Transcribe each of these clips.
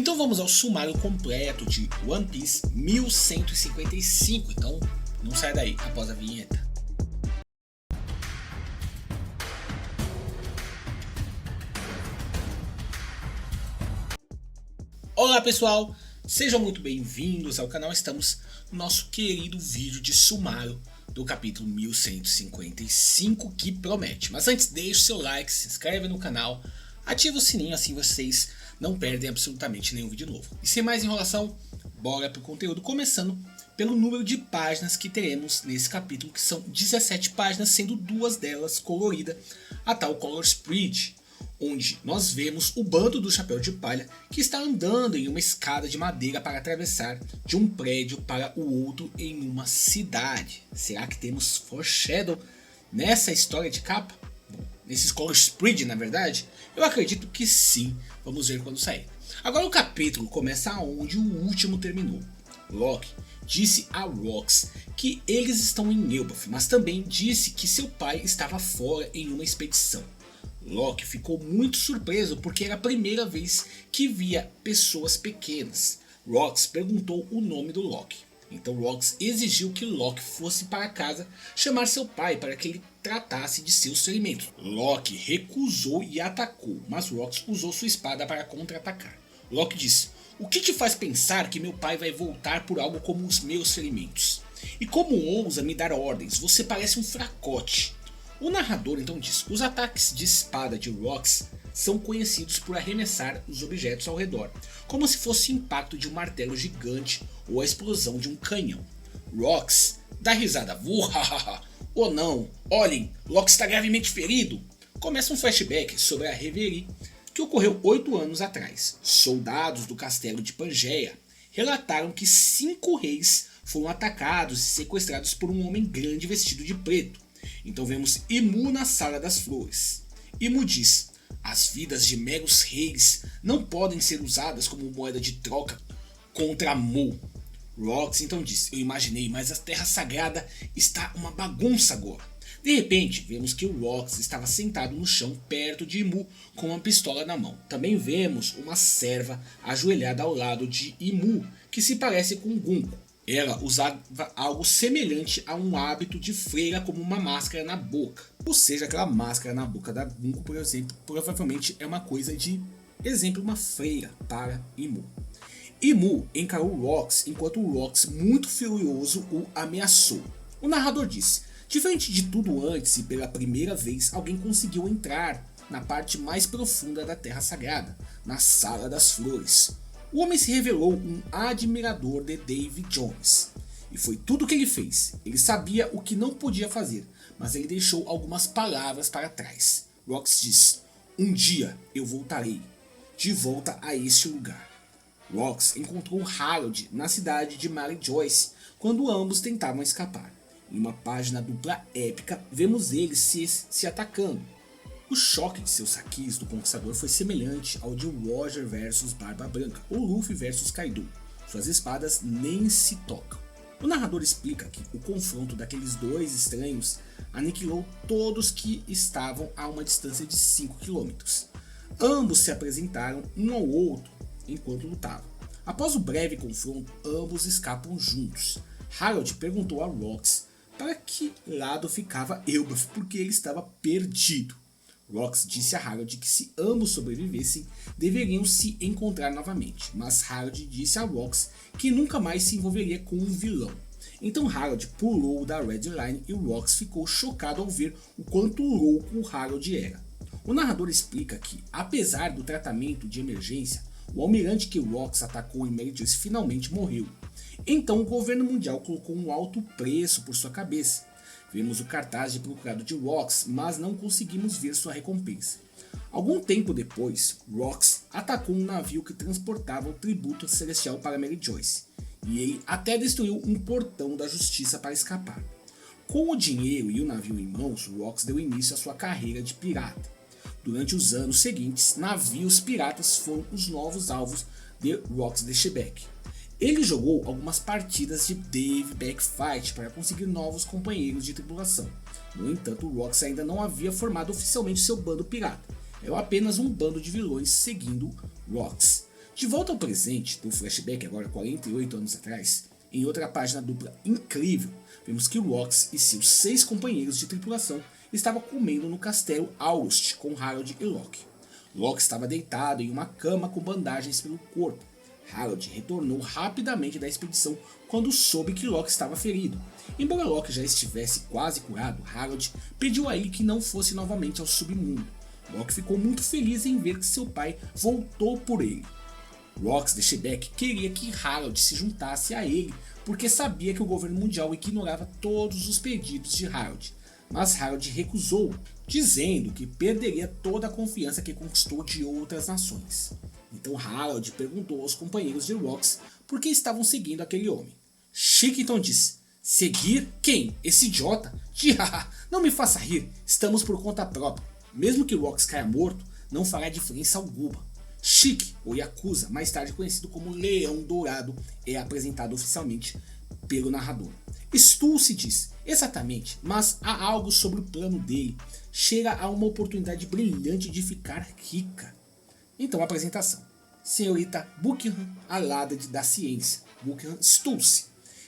Então vamos ao sumário completo de One Piece 1155, então não sai daí após a vinheta. Olá pessoal, sejam muito bem-vindos ao canal. Estamos no nosso querido vídeo de sumário do capítulo 1155 que promete. Mas antes, deixe seu like, se inscreve no canal, ativa o sininho, assim vocês não perdem absolutamente nenhum vídeo novo. E sem mais enrolação, bora pro conteúdo, começando pelo número de páginas que teremos nesse capítulo, que são 17 páginas, sendo duas delas coloridas, a tal Color Spread, onde nós vemos o bando do Chapéu de Palha que está andando em uma escada de madeira para atravessar de um prédio para o outro em uma cidade. Será que temos foreshadow nessa história de capa? Bom, nesse Color Spread, na verdade, eu acredito que sim. Vamos ver quando sair. Agora o capítulo começa onde o último terminou. Loki disse a Rox que eles estão em Elbaf, mas também disse que seu pai estava fora em uma expedição. Loki ficou muito surpreso porque era a primeira vez que via pessoas pequenas. Rox perguntou o nome do Loki. Então Rox exigiu que Loki fosse para casa chamar seu pai para que ele tratasse de seus ferimentos. Loki recusou e atacou, mas Rox usou sua espada para contra-atacar. Loki disse: "O que te faz pensar que meu pai vai voltar por algo como os meus ferimentos? E como ousa me dar ordens? Você parece um fracote." O narrador então diz: "Os ataques de espada de Rox são conhecidos por arremessar os objetos ao redor, como se fosse o impacto de um martelo gigante ou a explosão de um canhão." Rox dá risada: "Oh não, olhem, Loki está gravemente ferido." Começa um flashback sobre a Reverie que ocorreu 8 anos atrás. Soldados do castelo de Pangeia relataram que 5 reis foram atacados e sequestrados por um homem grande vestido de preto. Então vemos Imu na Sala das Flores. Imu diz: "As vidas de meros reis não podem ser usadas como moeda de troca contra Mu." Rox então diz: "Eu imaginei, mas a Terra Sagrada está uma bagunça agora." De repente vemos que o Rox estava sentado no chão perto de Imu com uma pistola na mão. Também vemos uma serva ajoelhada ao lado de Imu que se parece com Gunko. Ela usava algo semelhante a um hábito de freira, como uma máscara na boca. Ou seja, aquela máscara na boca da Gunko, por exemplo, provavelmente é uma coisa de, exemplo, uma freira para Imu. Imu encarou Rox enquanto Rox, muito furioso, o ameaçou. O narrador disse: "Diferente de tudo antes e pela primeira vez, alguém conseguiu entrar na parte mais profunda da Terra Sagrada, na Sala das Flores." O homem se revelou um admirador de Davy Jones. E foi tudo o que ele fez. Ele sabia o que não podia fazer, mas ele deixou algumas palavras para trás. Rox diz: "Um dia eu voltarei, de volta a este lugar." Rox encontrou Harold na cidade de Mary Joyce quando ambos tentavam escapar. Em uma página dupla épica, vemos eles se atacando. O choque de seus saquis do Conquistador foi semelhante ao de Roger versus Barba Branca ou Luffy versus Kaido. Suas espadas nem se tocam. O narrador explica que o confronto daqueles dois estranhos aniquilou todos que estavam a uma distância de 5 km. Ambos se apresentaram um ao outro enquanto lutavam. Após o breve confronto, ambos escapam juntos. Harold perguntou a Rox para que lado ficava Elbaf, porque ele estava perdido. Rox disse a Harold que se ambos sobrevivessem, deveriam se encontrar novamente, mas Harold disse a Rox que nunca mais se envolveria com um vilão. Então Harold pulou da Red Line e Rox ficou chocado ao ver o quanto louco o Harold era. O narrador explica que, apesar do tratamento de emergência, o almirante que Rox atacou em Mary Joyce finalmente morreu. Então o governo mundial colocou um alto preço por sua cabeça. Vemos o cartaz de procurado de Rox, mas não conseguimos ver sua recompensa. Algum tempo depois, Rox atacou um navio que transportava o tributo celestial para Mary Joyce, e ele até destruiu um portão da justiça para escapar. Com o dinheiro e o navio em mãos, Rox deu início à sua carreira de pirata. Durante os anos seguintes, navios piratas foram os novos alvos de Rox the Shebeck. Ele jogou algumas partidas de Dave Backfight para conseguir novos companheiros de tripulação. No entanto, o Rox ainda não havia formado oficialmente seu bando pirata. Era apenas um bando de vilões seguindo Rox. De volta ao presente, do flashback agora 48 anos atrás, em outra página dupla incrível, vemos que Rox e seus 6 companheiros de tripulação estavam comendo no castelo August com Harold e Locke. Locke estava deitado em uma cama com bandagens pelo corpo. Harold retornou rapidamente da expedição quando soube que Locke estava ferido. Embora Locke já estivesse quase curado, Harold pediu a ele que não fosse novamente ao submundo. Locke ficou muito feliz em ver que seu pai voltou por ele. Rox de Shebeck queria que Harold se juntasse a ele porque sabia que o governo mundial ignorava todos os pedidos de Harold, mas Harold recusou, dizendo que perderia toda a confiança que conquistou de outras nações. Então Harold perguntou aos companheiros de Rox por que estavam seguindo aquele homem. Chick então disse: seguir quem? Esse idiota? Não me faça rir, estamos por conta própria. Mesmo que Rox caia morto, não fará diferença alguma. Chick, ou Yakuza, mais tarde conhecido como Leão Dourado, é apresentado oficialmente pelo narrador. Stussy diz: exatamente, mas há algo sobre o plano dele. Chega a uma oportunidade brilhante de ficar rica. Então a apresentação. Senhorita Buckingham, alada da ciência. Buckingham Stussy.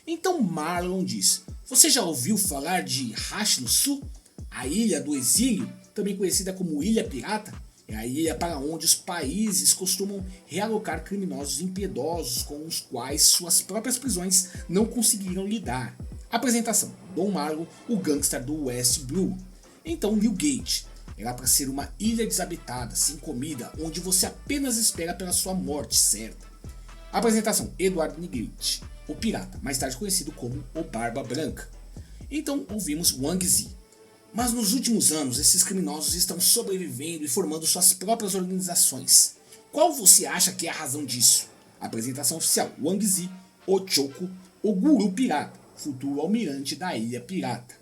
Então Marlon diz: você já ouviu falar de Rash no Sul? A Ilha do Exílio, também conhecida como Ilha Pirata? É a ilha para onde os países costumam realocar criminosos impiedosos com os quais suas próprias prisões não conseguiram lidar. Apresentação: Don Marlon, o gangster do West Blue. Então Newgate. Era para ser uma ilha desabitada, sem comida, onde você apenas espera pela sua morte certa. Apresentação: Edward Newgate, o pirata, mais tarde conhecido como o Barba Branca. Então ouvimos Wang Zi. Mas nos últimos anos, esses criminosos estão sobrevivendo e formando suas próprias organizações. Qual você acha que é a razão disso? Apresentação oficial: Wang Zi, o Choco, o Guru Pirata, futuro almirante da Ilha Pirata.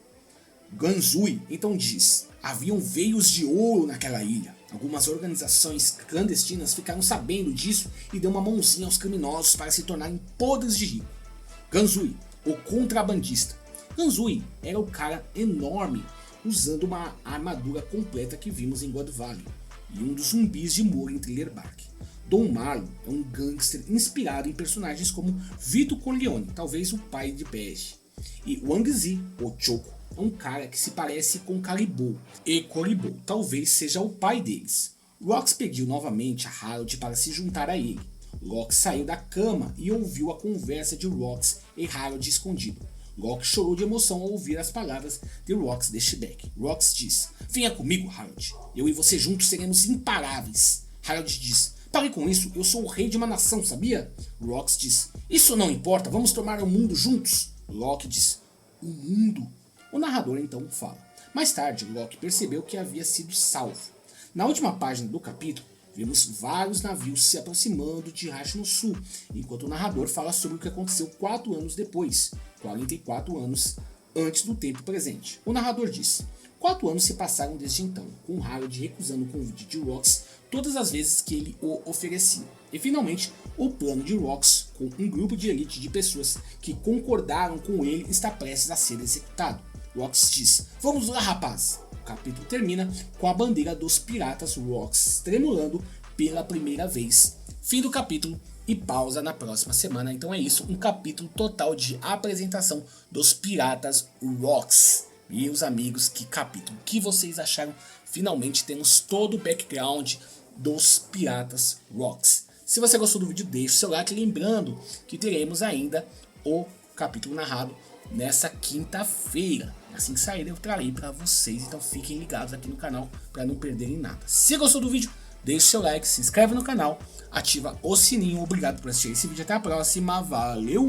Ganzui então diz: haviam veios de ouro naquela ilha. Algumas organizações clandestinas ficaram sabendo disso e deu uma mãozinha aos criminosos para se tornarem podres de rico. Ganzui, o contrabandista. Ganzui era o cara enorme, usando uma armadura completa que vimos em God Valley, e um dos zumbis de Moore em Thriller Bark. Don Marlon é um gangster inspirado em personagens como Vito Corleone, talvez o pai de Pege. E Wang Zi, o Choco, é um cara que se parece com Caribou, e Coribou talvez seja o pai deles. Rox pediu novamente a Harold para se juntar a ele. Locke saiu da cama e ouviu a conversa de Rox e Harold escondido. Locke chorou de emoção ao ouvir as palavras de Rox de Shebeck. Rox diz: venha comigo, Harold. Eu e você juntos seremos imparáveis. Harold diz: pare com isso, eu sou o rei de uma nação, sabia? Rox diz: isso não importa, vamos tomar o mundo juntos. Locke diz: o mundo? O narrador então fala. Mais tarde, Locke percebeu que havia sido salvo. Na última página do capítulo, vemos vários navios se aproximando de Rash no Sul, enquanto o narrador fala sobre o que aconteceu 4 anos depois, 44 anos antes do tempo presente. O narrador diz: 4 anos se passaram desde então, com Harold recusando o convite de Rox todas as vezes que ele o oferecia. E finalmente, o plano de Rox, com um grupo de elite de pessoas que concordaram com ele, está prestes a ser executado. Rox diz: vamos lá, rapaz! O capítulo termina com a bandeira dos piratas Rox tremulando pela primeira vez. Fim do capítulo e pausa na próxima semana. Então é isso, um capítulo total de apresentação dos piratas Rox. Meus amigos, que capítulo! O que vocês acharam? Finalmente temos todo o background dos piratas Rox. Se você gostou do vídeo, deixe o seu like, lembrando que teremos ainda o capítulo narrado nessa quinta-feira. Assim que sair eu trarei para vocês, então fiquem ligados aqui no canal para não perderem nada. Se gostou do vídeo, deixe seu like, se inscreve no canal, ativa o sininho. Obrigado por assistir esse vídeo, até a próxima, valeu!